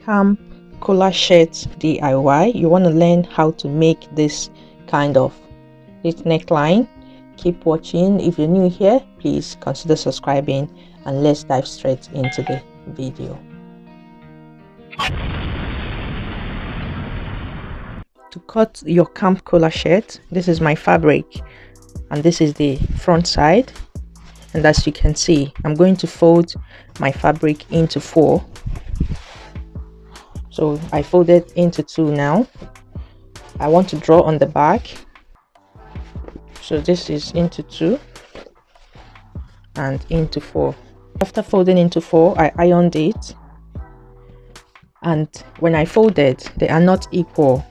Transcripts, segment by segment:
camp collar shirt DIY, you want to learn how to make this kind of neckline, keep watching. If you're new here, please consider subscribing, and let's dive straight into the video. To cut your camp collar shirt, this is my fabric and this is the front side, and as you can see, I'm going to fold my fabric into 4. So I folded into 2 now. I want to draw on the back, so this is into 2 and into 4. After folding into 4, I ironed it, and when I folded, they are not equal.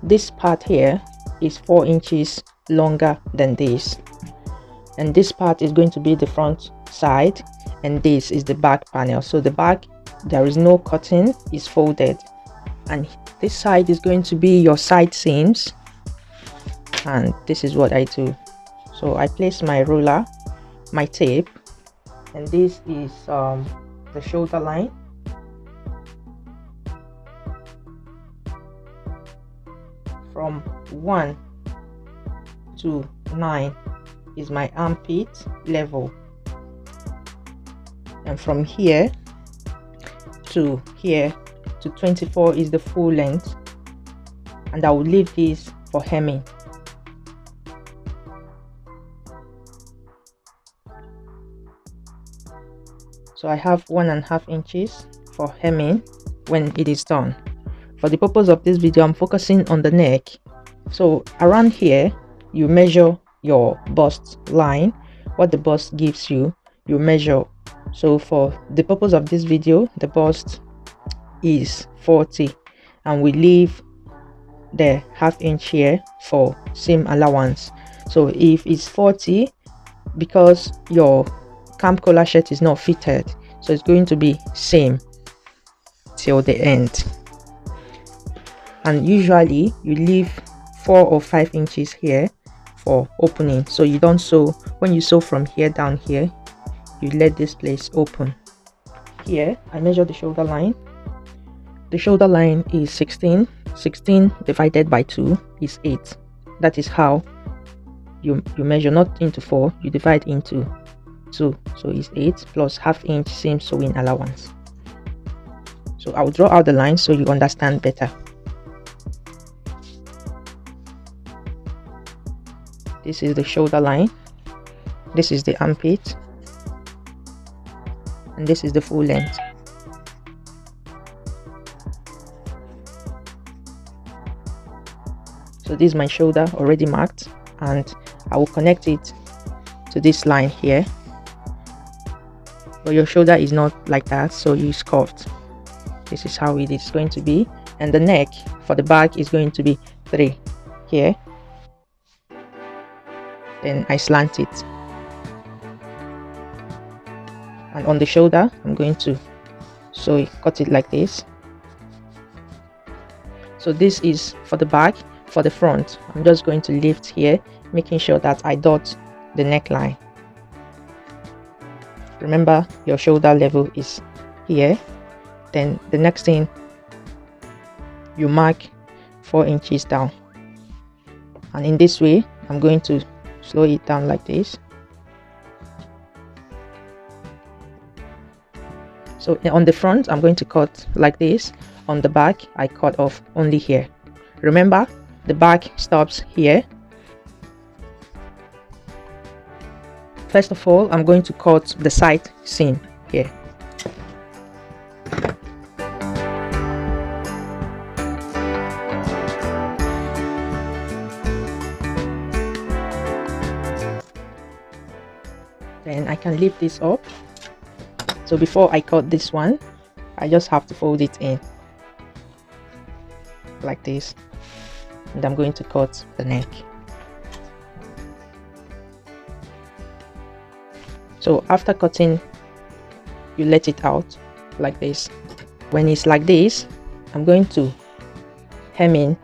This part here is 4 inches longer than this, and this part is going to be the front side, and this is the back panel. So the back, there is no cutting, is folded, and this side is going to be your side seams, and this is what I do. So I place my ruler, my tape, and this is the shoulder line. From 1 to 9 is my armpit level, and from here to here to 24 is the full length, and I will leave this for hemming. So I have 1.5 inches for hemming when it is done. For the purpose of this video, I'm focusing on the neck. So around here, you measure your bust line, what the bust gives you, you measure. So for the purpose of this video, the bust is 40, and we leave the 1/2 inch here for seam allowance. So if it's 40, because your camp collar shirt is not fitted, so it's going to be same till the end. And usually you leave 4 or 5 inches here for opening, so you don't sew. When you sew from here down here, you let this place open. Here I measure the shoulder line. The shoulder line is 16 divided by 2 is 8. That is how you measure, not into 4, you divide into 2, so it's 8 plus 1/2 inch seam sewing allowance. So I'll draw out the line so you understand better. This is the shoulder line, this is the armpit, and this is the full length. So this is my shoulder already marked, and I will connect it to this line here. But your shoulder is not like that, so you scuffed. This is how it is going to be, and the neck for the back is going to be 3 here. Then I slant it, and on the shoulder I'm going to cut it like this. So this is for the back. For the front, I'm just going to lift here, making sure that I dot the neckline. Remember, your shoulder level is here. Then the next thing, you mark 4 inches down, and in this way I'm going to slow it down like this. So on the front I'm going to cut like this. On the back I cut off only here. Remember, the back stops here. First of all, I'm going to cut the side seam here. Then I can lift this up. So before I cut this one, I just have to fold it in like this, and I'm going to cut the neck. So after cutting, you let it out like this. When it's like this, I'm going to hem in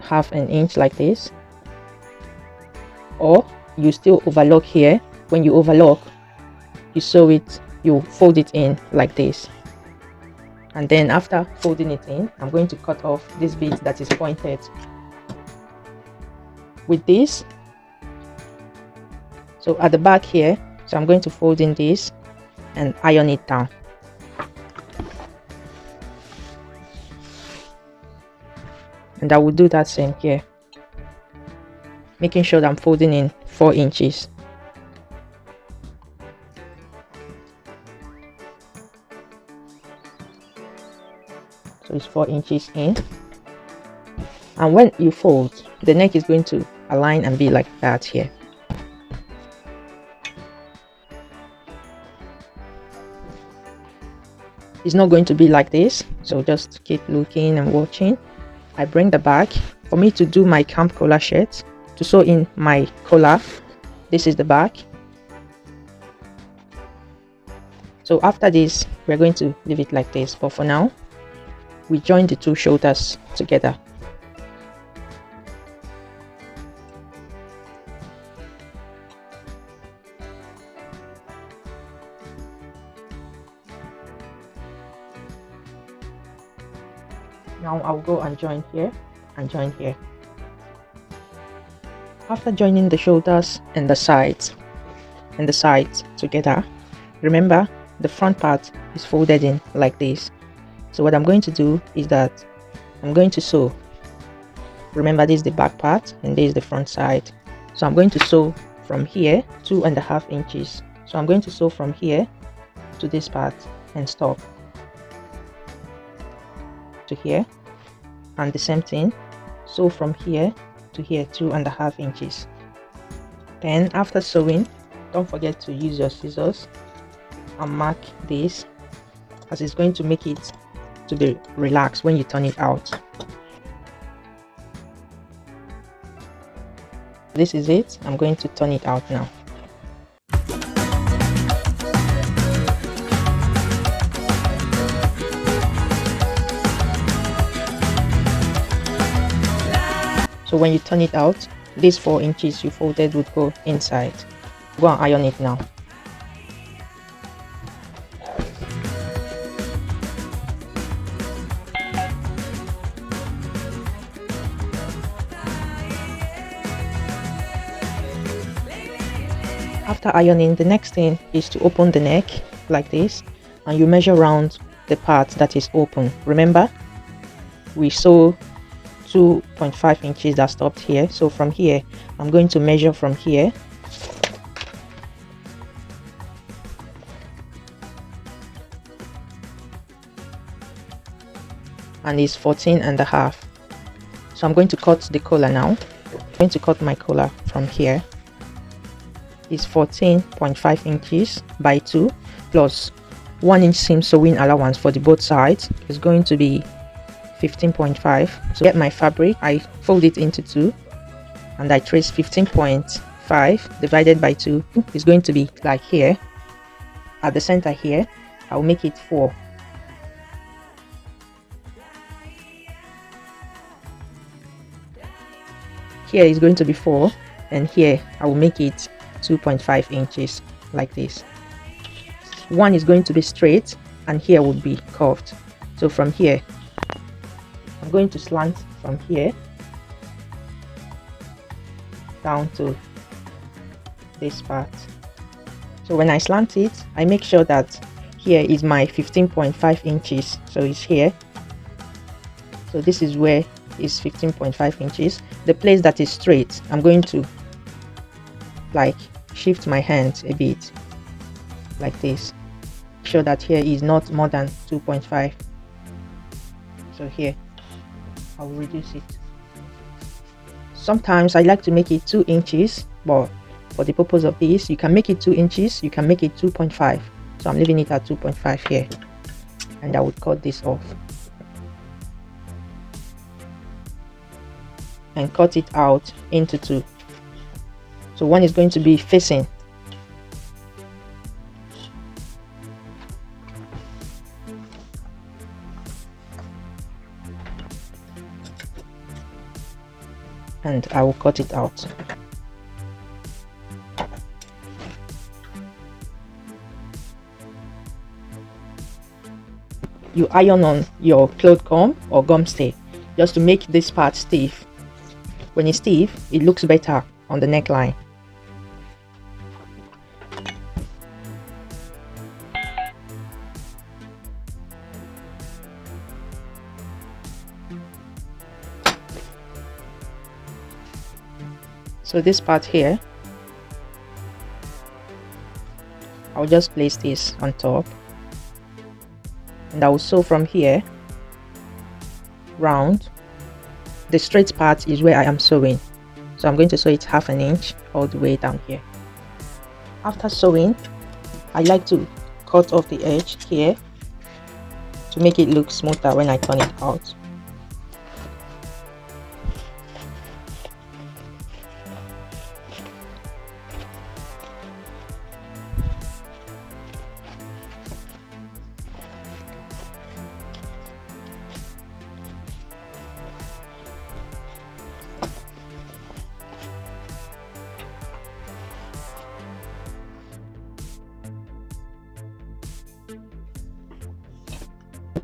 1/2 inch like this, or you still overlock here. When you overlock, you sew it you fold it in like this. And then after folding it in, I'm going to cut off this bit that is pointed with this. So at the back here, so I'm going to fold in this and iron it down. And I will do that same here, making sure that I'm folding in 4 inches. So it's 4 inches in. And when you fold, the neck is going to align and be like that here. It's not going to be like this, so just keep looking and watching. I bring the back. For me to do my camp collar shirt, to sew in my collar, this is the back. So after this, we're going to leave it like this, but for now, we join the 2 shoulders together. Now I'll go and join here and join here. After joining the shoulders and the sides together, remember the front part is folded in like this. So what I'm going to do is that I'm going to sew. Remember, this is the back part and this is the front side. So I'm going to sew from here 2.5 inches. So I'm going to sew from here to this part and stop to here, and the same thing, sew from here to here 2.5 inches. Then after sewing, don't forget to use your scissors and mark this, as it's going to make it to be relaxed when you turn it out. This is it. I'm going to turn it out now. So when you turn it out, these 4 inches you folded would go inside. Go and iron it now. After ironing, the next thing is to open the neck like this, and you measure around the part that is open. Remember, we sew 2.5 inches that stopped here. So from here, I'm going to measure from here and it's 14.5. So I'm going to cut the collar now. I'm going to cut my collar from here. It's 14.5 inches by 2 plus 1 inch seam sewing allowance for the both sides is going to be 15.5. So get my fabric, I fold it into 2 and I trace 15.5 divided by 2 is going to be like here. At the center here, I'll make it 4. Here is going to be 4, and here I will make it 2.5 inches like this. One is going to be straight and here would be curved. So from here, I'm going to slant from here down to this part. So when I slant it, I make sure that here is my 15.5 inches. So it's here. So this is where is 15.5 inches. The place that is straight, I'm going to like shift my hands a bit like this. Make sure that here is not more than 2.5. So here I will reduce it. Sometimes I like to make it 2 inches, but for the purpose of this, you can make it 2 inches, you can make it 2.5. So I'm leaving it at 2.5 here, and I would cut this off and cut it out into 2. So one is going to be facing, and I will cut it out. you iron on your cloth gum or gum stay just to make this part stiff. When it's stiff, it looks better on the neckline. So this part here, I'll just place this on top, and I will sew from here round. The straight part is where I am sewing, so I'm going to sew it 1/2 inch all the way down here. After sewing, I like to cut off the edge here to make it look smoother when I turn it out.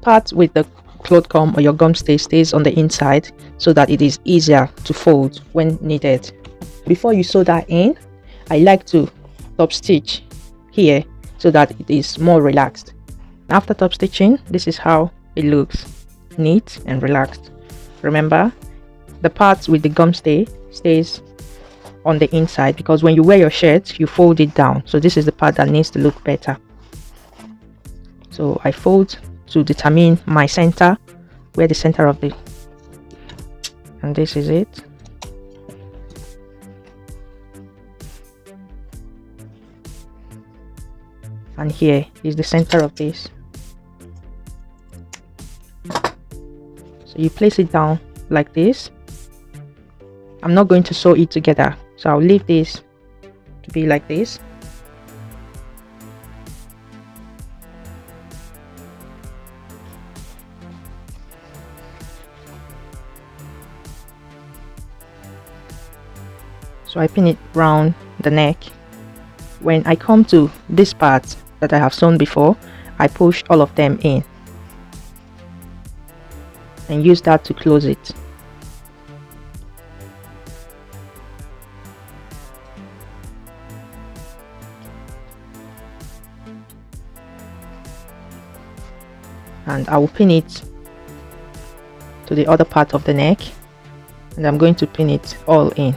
Part with the cloth gum or your gum stay stays on the inside so that it is easier to fold when needed. Before you sew that in, I like to top stitch here so that it is more relaxed. After top stitching, this is how it looks, neat and relaxed. Remember, the part with the gum stay stays on the inside because when you wear your shirt, you fold it down. So this is the part that needs to look better. So I fold to determine my center, where the center of the, and this is it. And here is the center of this. So you place it down like this. I'm not going to sew it together, so I'll leave this to be like this. So I pin it round the neck. When I come to this part that I have sewn before, I push all of them in and use that to close it. And I will pin it to the other part of the neck, and I'm going to pin it all in.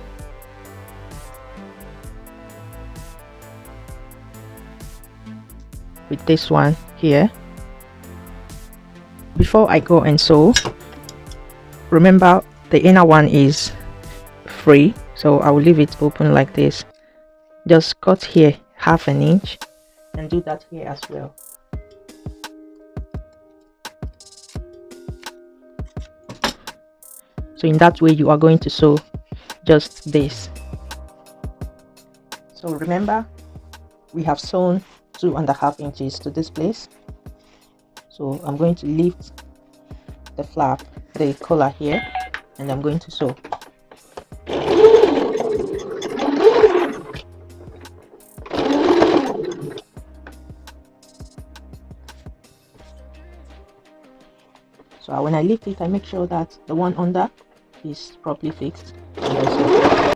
With this one here. Before I go and sew, remember the inner one is free, so I will leave it open like this. Just cut here 1/2 inch and do that here as well. So in that way you are going to sew just this. So remember, we have sewn 2.5 inches to this place, so I'm going to lift the flap, the collar here, and I'm going to sew. So when I lift it, I make sure that the one under is properly fixed, and I sew.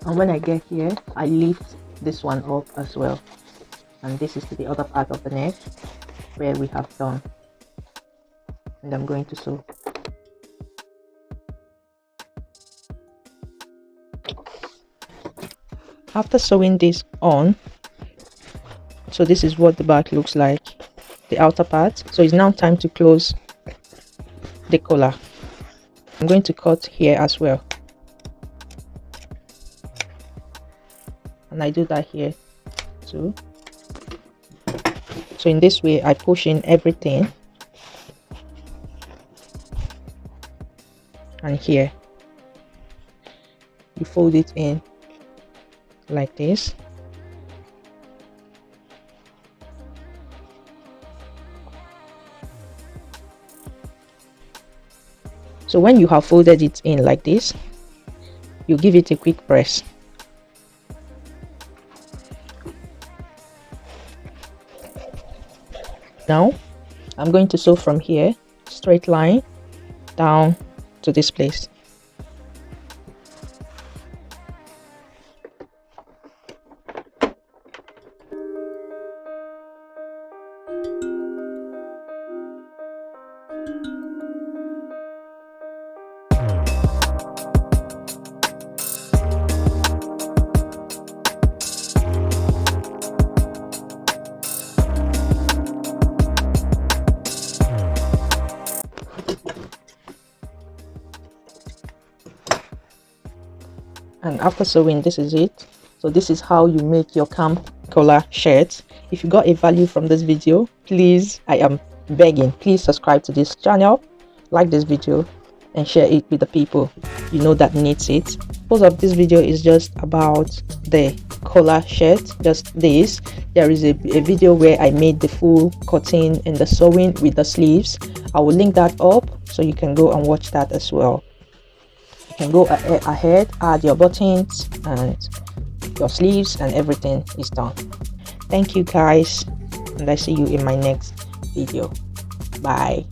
And when I get here, I lift this one up as well, and this is to the other part of the neck where we have done, and I'm going to sew. After sewing this on, so this is what the back looks like, the outer part. So it's now time to close the collar. I'm going to cut here as well, and I do that here too. So in this way I push in everything, and here you fold it in like this, So when you have folded it in like this, you give it a quick press. Now I'm going to sew from here, straight line down to this place. And after sewing, this is it. So this is how you make your camp collar shirt. If you got a value from this video, please, I am begging, please subscribe to this channel, like this video, and share it with the people you know that needs it. Most of this video is just about the collar shirt, just this. There is a video where I made the full cutting and the sewing with the sleeves. I will link that up so you can go and watch that as well. You can go ahead, add your buttons and your sleeves, and everything is done. Thank you guys, and I see you in my next video. Bye.